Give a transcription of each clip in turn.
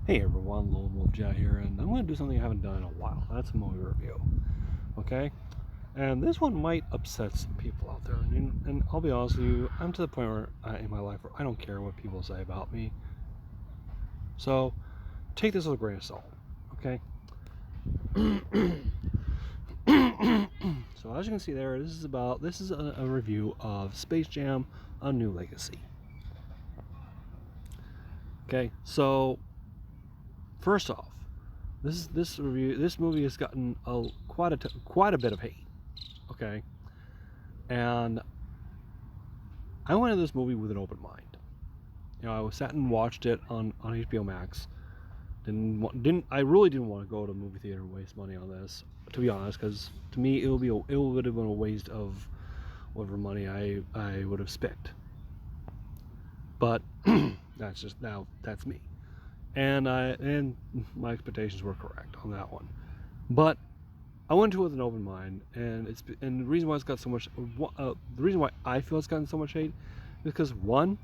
Hey everyone, LWJ here, and I'm going to do something I haven't done in a while. That's a movie review, okay? And this one might upset some people out there. And I'll be honest with you, I'm to the point where in my life where I don't care what people say about me. So take this with a grain of salt, okay? So as you can see there, this is a review of Space Jam: A New Legacy. Okay, so first off, this movie has gotten quite a bit of hate. Okay, and I went into this movie with an open mind. I was sat and watched it on HBO Max. I really didn't want to go to a movie theater and waste money on this, to be honest, because to me it would have been a waste of whatever money I would have spent. But that's me, and my expectations were correct on that one. But I went to it with an open mind, and the reason why it's got so much, the reason why I feel it's gotten so much hate, is because one,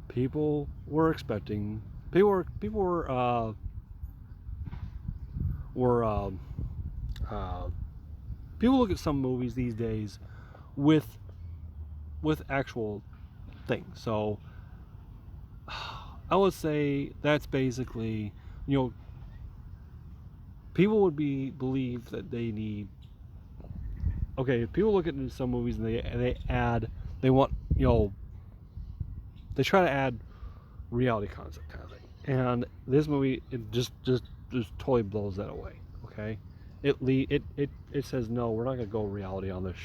people were expecting, people were uh, people look at some movies these days with actual things. So I would say that's basically, you know, people would believe that they need. Okay, people look at some movies and they want, they try to add reality concept kind of thing. And this movie, it just totally blows that away. Okay, it says no, we're not gonna go reality on this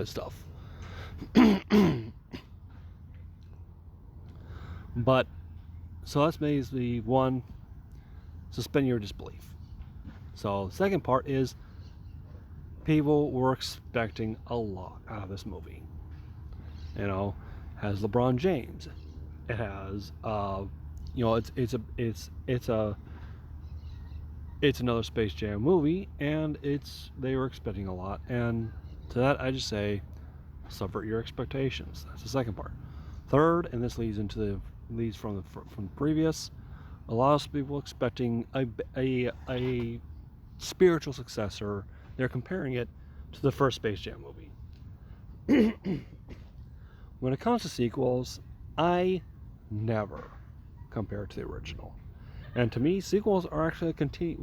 stuff. But so that's basically one, suspend your disbelief. So the second part is people were expecting a lot out of this movie. Has LeBron James. It has it's another Space Jam movie, and they were expecting a lot. And to that, I just say, subvert your expectations. That's the second part. Third, and this leads from the previous. A lot of people expecting a spiritual successor. They're comparing it to the first Space Jam movie. When it comes to sequels, I never compare it to the original. And to me, sequels are actually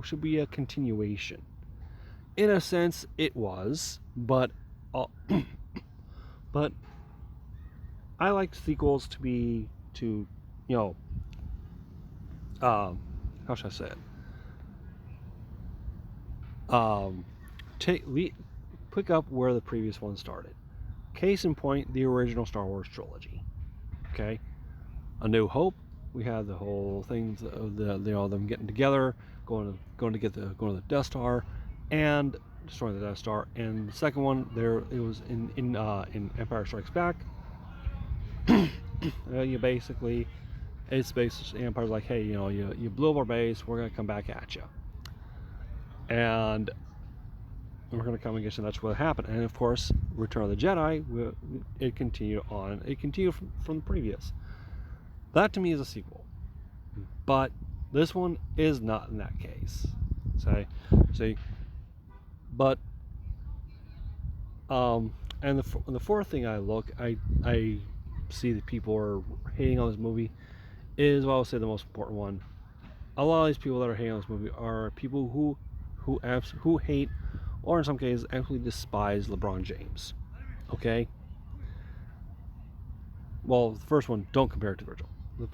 should be a continuation. In a sense, it was, but but I like sequels to be to, you know, how should I say it? Pick up where the previous one started. Case in point, the original Star Wars trilogy. Okay, A New Hope. We had the whole things of them getting together, going to the Death Star, and destroying the Death Star. And the second one, it was in Empire Strikes Back. You basically, it's basically Empire's like, hey, you blew up our base, we're gonna come back at you, and we're gonna come and get you. And that's what happened. And of course, Return of the Jedi, it continued on. It continued from the previous. That to me is a sequel, but this one is not in that case. See, but and the fourth thing I see that people are hating on this movie is, well, I would say the most important one. A lot of these people that are hating on this movie are people who hate, or in some cases actually despise LeBron James. Okay. Well, the first one, don't compare it to the original. The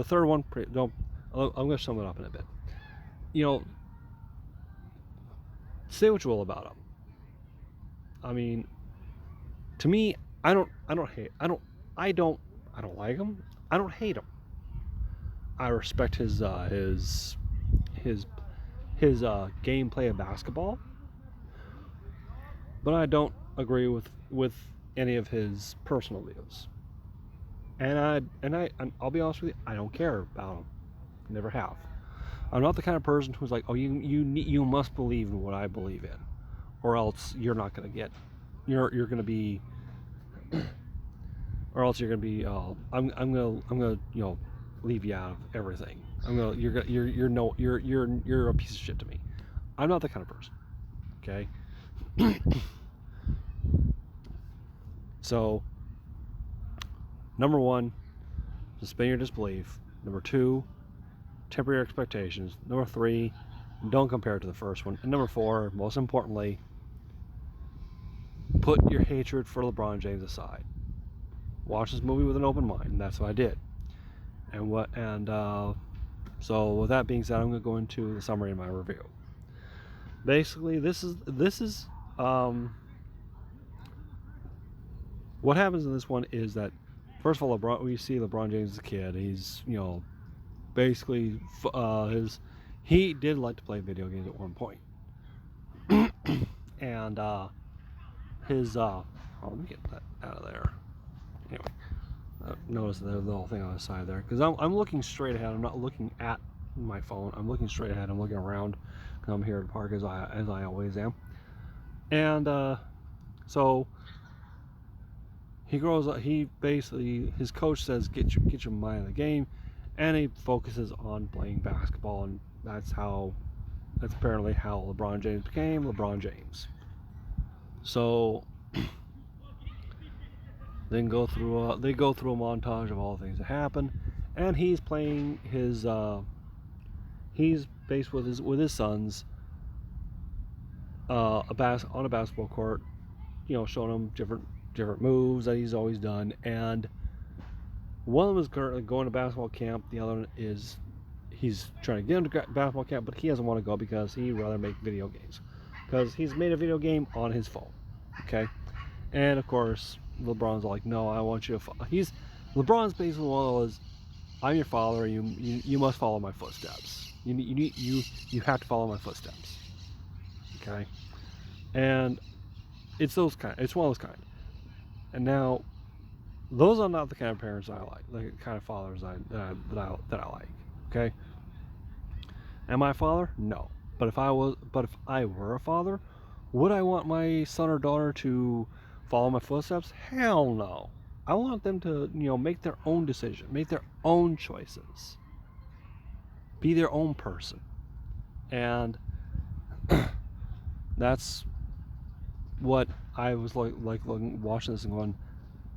third one, don't. I'm going to sum it up in a bit. Say what you will about him. I mean, to me, I don't like him. I don't hate him. I respect his gameplay of basketball, but I don't agree with any of his personal views. And I'll be honest with you, I don't care about him. Never have. I'm not the kind of person who's like, oh, you must believe in what I believe in, or else you're not gonna get, you're gonna be, or else you're gonna be, I'm gonna leave you out of everything. You're a piece of shit to me. I'm not that kind of person. Okay. So, number one, suspend your disbelief. Number two, temper your expectations. Number three, don't compare it to the first one. And number four, most importantly, put your hatred for LeBron James aside. Watch this movie with an open mind, and that's what I did. So with that being said, I'm going to go into the summary of my review. Basically, this is what happens in this one is that, first of all, we see LeBron James as a kid. He's, basically he did like to play video games at one point. And let me get that out of there. Anyway, notice the little thing on the side there, because I'm looking straight ahead. I'm not looking at my phone. I'm looking straight ahead. I'm looking around, because I'm here at the park as I always am. And so he grows up. He basically, his coach says, get your mind in the game, and he focuses on playing basketball, and that's apparently how LeBron James became LeBron James. So they go through a montage of all the things that happen, and he's playing his he's based with his sons on a basketball court, showing them different moves that he's always done. And one of them is currently going to basketball camp. The other one is he's trying to get him to basketball camp, but he doesn't want to go because he'd rather make video games, because he's made a video game on his phone. Okay. And of course, LeBron's like, no, I want you to LeBron's basically one of those, I'm your father, you must follow my footsteps. You have to follow my footsteps. Okay. And it's one of those kind. And now, those are not the kind of parents I like, the kind of fathers that I like. Okay. Am I a father? No. But if I were a father, would I want my son or daughter to follow my footsteps? Hell no. I want them to, make their own decision, make their own choices, be their own person. And that's what I was like watching this and going,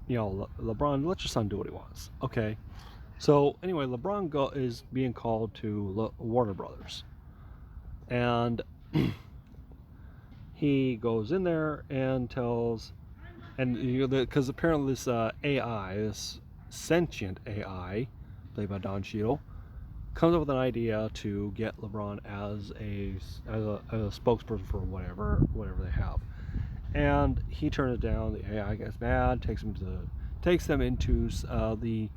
LeBron, let your son do what he wants. Okay. So anyway, LeBron is being called to Warner Brothers, and he goes in there and tells, and because apparently this AI, this sentient AI, played by Don Cheadle, comes up with an idea to get LeBron as a spokesperson for whatever they have, and he turns it down. The AI gets mad, takes them into the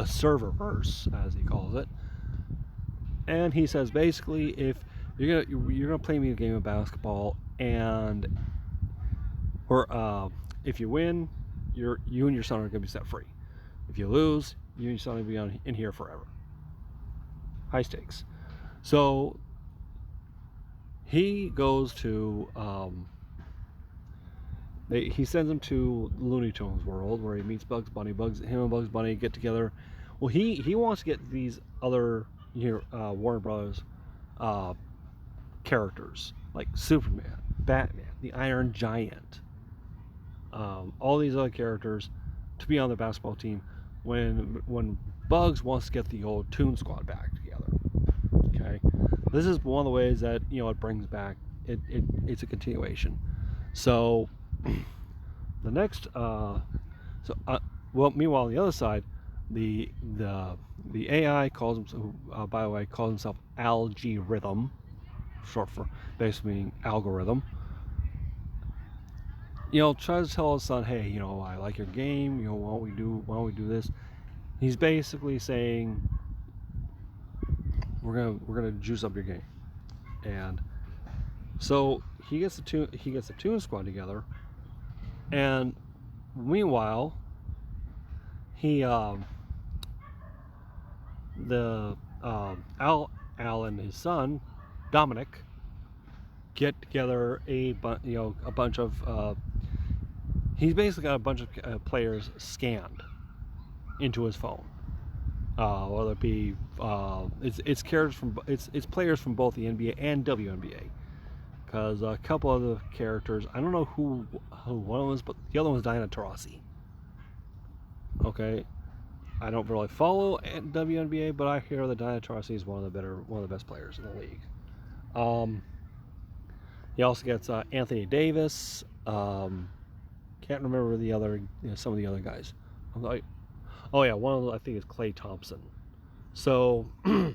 serververse, as he calls it. And he says, basically, if you're gonna play me a game of basketball, if you win, you and your son are gonna be set free. If you lose, you and your son will be in here forever. High stakes. So he goes to he sends him to Looney Tunes World, where he meets Bugs Bunny. Him and Bugs Bunny get together. Well, he wants to get these other Warner Brothers characters like Superman, Batman, the Iron Giant, all these other characters to be on the basketball team when Bugs wants to get the old Toon Squad back together. Okay, this is one of the ways that it brings back it's a continuation. So the next meanwhile on the other side, the AI calls himself, by the way, calls himself Algorithm, short for basically meaning algorithm. Tries to tell his son, hey, I like your game, why don't we do this? He's basically saying, we're gonna juice up your game. And so he gets the Toon Squad together, and meanwhile Al and his son Dominic get together a bunch of he's basically got a bunch of players scanned into his phone. Whether it be it's characters from it's players from both the NBA and WNBA. Because a couple of the characters, I don't know who one of them is, but the other one was Diana Taurasi. Okay, I don't really follow WNBA, but I hear that Diana Taurasi is one of the best players in the league. He also gets Anthony Davis. Can't remember some of the other guys. I'm like, oh yeah, one of them I think is Klay Thompson. So, by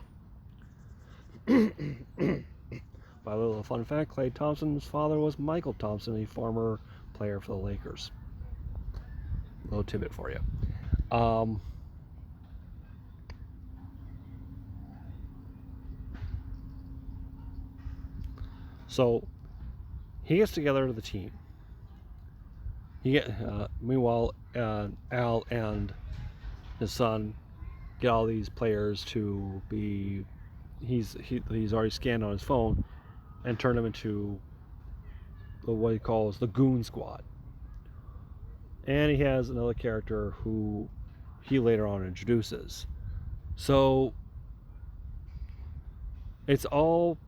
a little fun fact, Klay Thompson's father was Michael Thompson, a former player for the Lakers. A little tidbit for you. So he gets together the team. Meanwhile, Al and his son get all these players to be. He's already scanned on his phone and turned them into what he calls the Goon Squad. And he has another character who he later on introduces. So it's all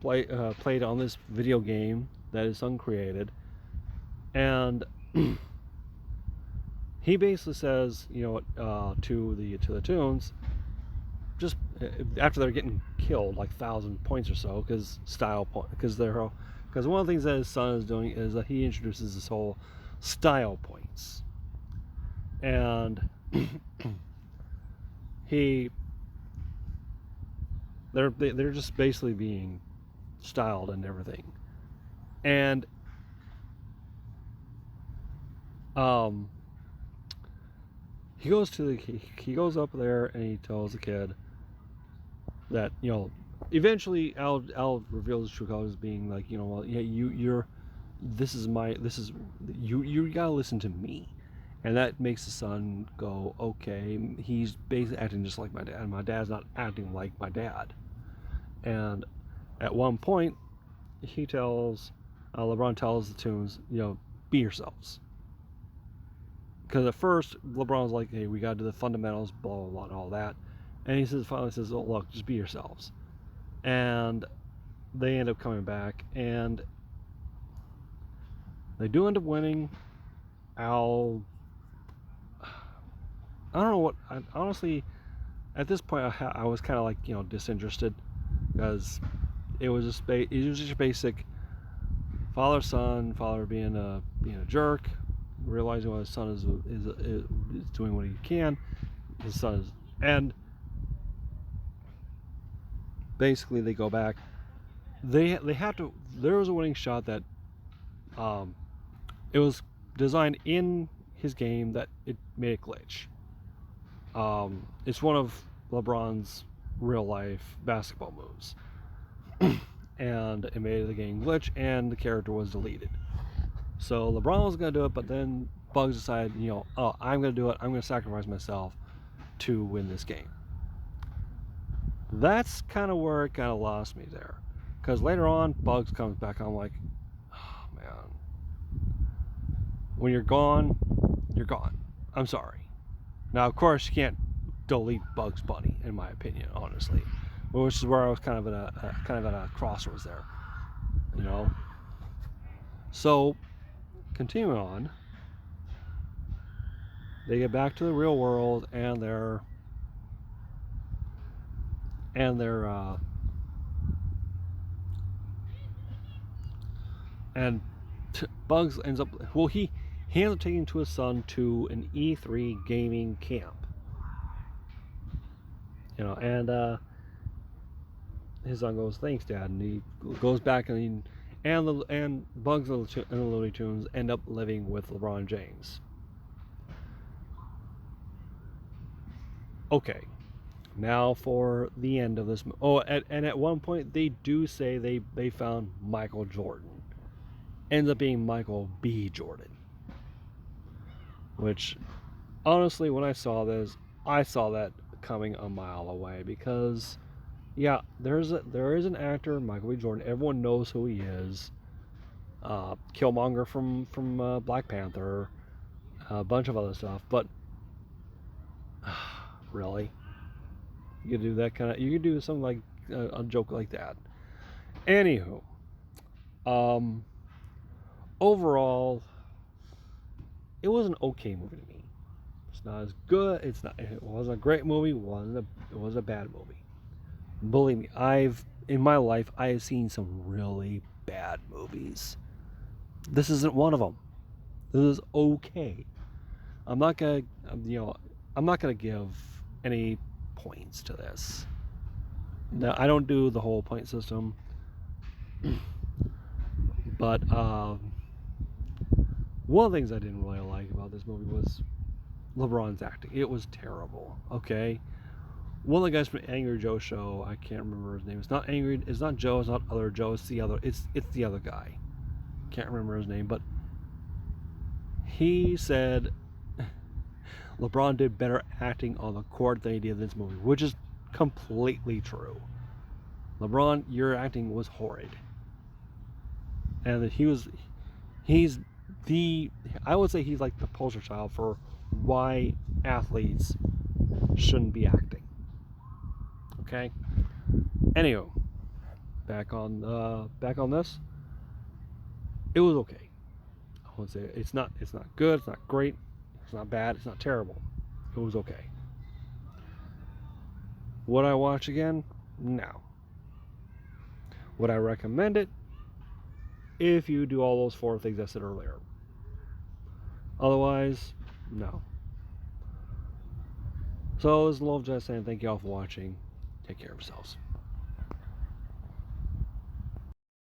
played on this video game that is uncreated, and he basically says, to the tunes, just after they're getting killed like 1,000 points or so, because one of the things that his son is doing is that he introduces this whole style points, and they're just basically being styled and everything, and he goes up there and he tells the kid that eventually Al reveals his true colors as being like, well, yeah, you gotta listen to me. And that makes the son go, okay, he's basically acting just like my dad. My dad's not acting like my dad. And at one point, LeBron tells the tunes, be yourselves. Because at first, LeBron's like, hey, we got to do the fundamentals, blah, blah, blah, and all that. And he finally says, oh, look, just be yourselves. And they end up coming back, and they do end up winning. I don't know what, honestly, at this point, I was kind of like, disinterested, because it was just basic father-son, father being a jerk, realizing what his son is doing what he can. His son is, and basically they go back. They have to. There was a winning shot that, it was designed in his game that it made a glitch. It's one of LeBron's real life basketball moves, and it made the game glitch, and the character was deleted. So LeBron was going to do it, but then Bugs decided, I'm going to do it. I'm going to sacrifice myself to win this game. That's kind of where it kind of lost me there. Because later on, Bugs comes back. I'm like, oh, man. When you're gone, you're gone. I'm sorry. Now, of course, you can't delete Bugs Bunny, in my opinion, honestly. Which is where I was kind of at a crossroads there. So, continuing on, they get back to the real world, and Bugs ends up, well, he ends up taking his son to an E3 gaming camp, and his son goes, thanks, Dad, and he goes back, and Bugs and the Looney Tunes end up living with LeBron James. Okay, now for the end of this. Oh, and at one point they do say they found Michael Jordan. Ends up being Michael B. Jordan. Which, honestly, when I saw this, I saw that coming a mile away, because, yeah, there is an actor, Michael B. Jordan. Everyone knows who he is. Killmonger from Black Panther, a bunch of other stuff. But really, you could do that kind of. You could do something like a joke like that. Anywho, um, overall, it was an okay movie to me. It's not as good. It's not. It wasn't a great movie. It was a bad movie. Believe me, in my life I have seen some really bad movies. This isn't one of them. This is okay. I'm not gonna, you know, I'm not gonna give any points to this. Now, I don't do the whole point system, but one of the things I didn't really like about this movie was LeBron's acting. It was terrible. Okay, one of the guys from Angry Joe show, I can't remember his name. It's not Angry. It's not Joe. It's not other Joe. It's the other. It's the other guy. Can't remember his name, but he said LeBron did better acting on the court than he did in this movie, which is completely true. LeBron, your acting was horrid, and he's I would say he's like the poster child for why athletes shouldn't be acting. Okay. Anywho, back on this. It was okay. I won't say it's not good. It's not great. It's not bad. It's not terrible. It was okay. Would I watch again? No. Would I recommend it? If you do all those four things I said earlier. Otherwise, no. So this is LWJ saying thank you all for watching. Take care of yourselves.